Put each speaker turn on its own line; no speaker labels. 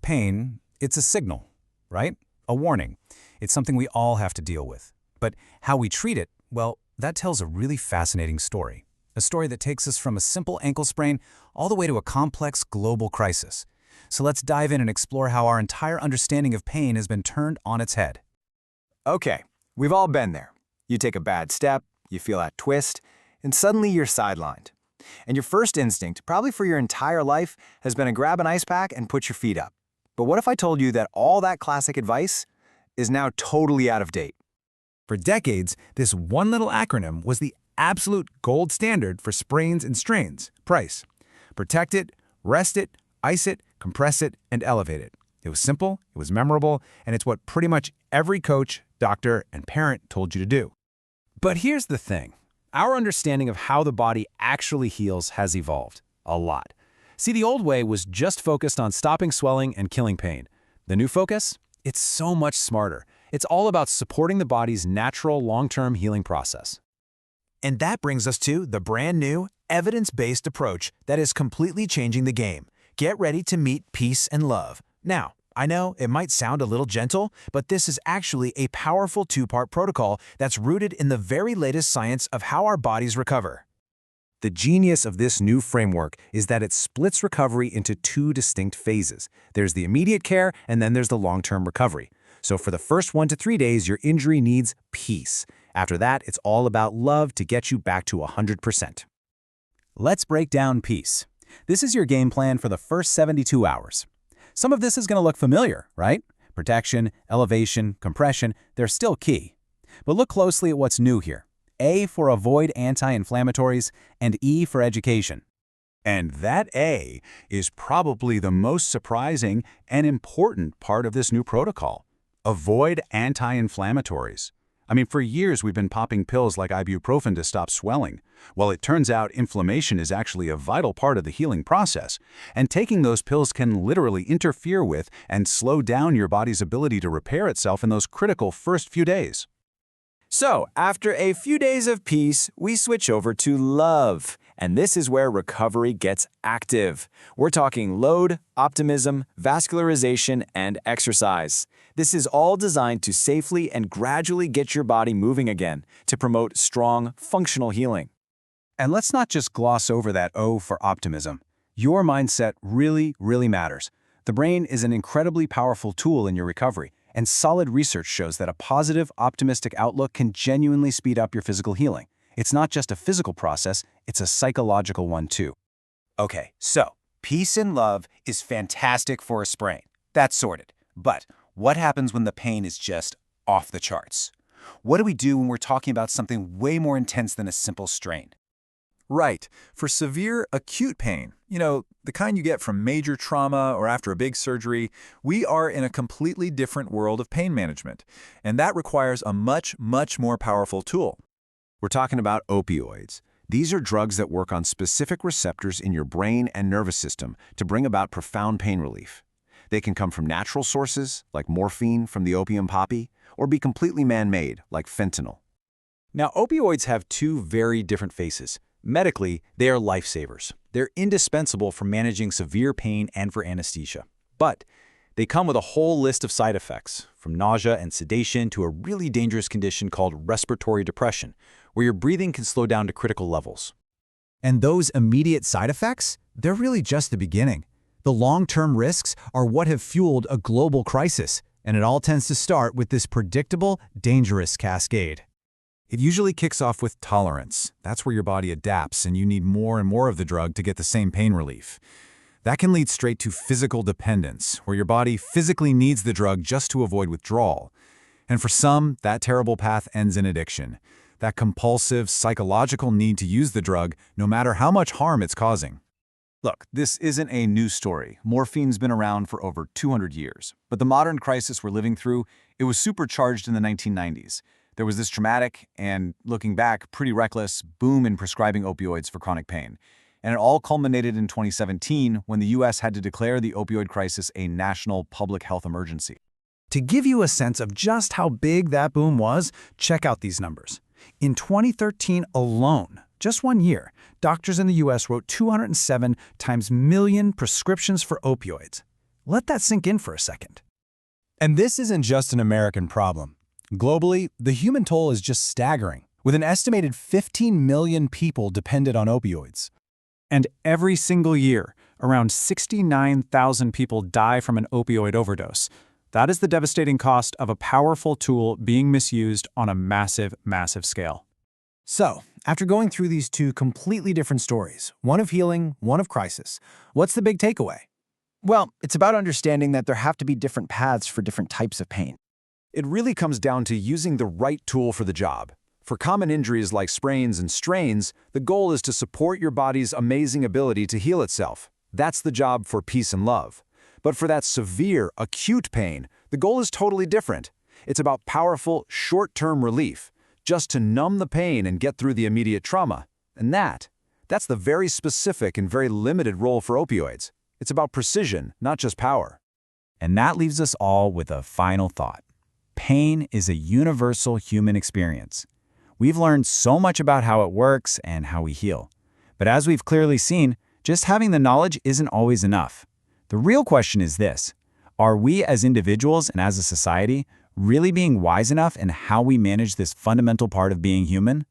Pain, it's a signal, right? A warning. It's something we all have to deal with. But how we treat it, well, that tells a really fascinating story. A story that takes us from a simple ankle sprain all the way to a complex global crisis. So let's dive in and explore how our entire understanding of pain has been turned on its head.
Okay, we've all been there. You take a bad step, you feel that twist, and suddenly you're sidelined. And your first instinct, probably for your entire life, has been to grab an ice pack and put your feet up. But what if I told you that all that classic advice is now totally out of date?
For decades, this one little acronym was the absolute gold standard for sprains and strains, PRICE. Protect it, rest it, ice it, compress it, and elevate it. It was simple, it was memorable, and it's what pretty much every coach, doctor, and parent told you to do.
But here's the thing. Our understanding of how the body actually heals has evolved a lot. See, the old way was just focused on stopping swelling and killing pain. The new focus? It's so much smarter. It's all about supporting the body's natural long-term healing process.
And that brings us to the brand new, evidence-based approach that is completely changing the game. Get ready to meet peace and love. Now, I know it might sound a little gentle, but this is actually a powerful two-part protocol that's rooted in the very latest science of how our bodies recover. The genius of this new framework is that it splits recovery into two distinct phases. There's the immediate care, and then there's the long-term recovery. So for the first 1 to 3 days, your injury needs peace. After that, it's all about love to get you back to 100%.
Let's break down peace. This is your game plan for the first 72 hours. Some of this is going to look familiar, right? Protection, elevation, compression, they're still key. But look closely at what's new here. A for avoid anti-inflammatories, and E for education.
And that A is probably the most surprising and important part of this new protocol. Avoid anti-inflammatories. I mean, for years we've been popping pills like ibuprofen to stop swelling. Well, it turns out inflammation is actually a vital part of the healing process, and taking those pills can literally interfere with and slow down your body's ability to repair itself in those critical first few days.
So, after a few days of peace, we switch over to love. And this is where recovery gets active. We're talking load, optimism, vascularization, and exercise. This is all designed to safely and gradually get your body moving again, to promote strong, functional healing.
And let's not just gloss over that O for optimism. Your mindset really, really matters. The brain is an incredibly powerful tool in your recovery, and solid research shows that a positive, optimistic outlook can genuinely speed up your physical healing. It's not just a physical process, it's a psychological one too.
Okay, so peace and love is fantastic for a sprain. That's sorted. But what happens when the pain is just off the charts? What do we do when we're talking about something way more intense than a simple strain?
Right. For severe acute pain, the kind you get from major trauma or after a big surgery, we are in a completely different world of pain management. And that requires a much, much more powerful tool.
We're talking about opioids. These are drugs that work on specific receptors in your brain and nervous system to bring about profound pain relief. They can come from natural sources, like morphine from the opium poppy, or be completely man-made, like fentanyl.
Now, opioids have two very different faces. Medically, they are lifesavers. They're indispensable for managing severe pain and for anesthesia. But they come with a whole list of side effects, from nausea and sedation to a really dangerous condition called respiratory depression, where your breathing can slow down to critical levels.
And those immediate side effects, they're really just the beginning. The long-term risks are what have fueled a global crisis, and it all tends to start with this predictable, dangerous cascade.
It usually kicks off with tolerance. That's where your body adapts and you need more and more of the drug to get the same pain relief. That can lead straight to physical dependence, where your body physically needs the drug just to avoid withdrawal. And for some, that terrible path ends in addiction. That compulsive, psychological need to use the drug, no matter how much harm it's causing.
Look, this isn't a new story. Morphine's been around for over 200 years. But the modern crisis we're living through, it was supercharged in the 1990s. There was this dramatic and, looking back, pretty reckless boom in prescribing opioids for chronic pain. And it all culminated in 2017 when the U.S. had to declare the opioid crisis a national public health emergency.
To give you a sense of just how big that boom was, check out these numbers. In 2013 alone, just 1 year, doctors in the U.S. wrote 207 times million prescriptions for opioids. Let that sink in for a second. And this isn't just an American problem. Globally, the human toll is just staggering, with an estimated 15 million people dependent on opioids.
And every single year, around 69,000 people die from an opioid overdose. That is the devastating cost of a powerful tool being misused on a massive, massive scale.
So, after going through these two completely different stories, one of healing, one of crisis, what's the big takeaway?
Well, it's about understanding that there have to be different paths for different types of pain.
It really comes down to using the right tool for the job. For common injuries like sprains and strains, the goal is to support your body's amazing ability to heal itself. That's the job for peace and love. But for that severe, acute pain, the goal is totally different. It's about powerful, short-term relief, just to numb the pain and get through the immediate trauma. And that's the very specific and very limited role for opioids. It's about precision, not just power.
And that leaves us all with a final thought. Pain is a universal human experience. We've learned so much about how it works and how we heal. But as we've clearly seen, just having the knowledge isn't always enough. The real question is this: are we as individuals and as a society really being wise enough in how we manage this fundamental part of being human?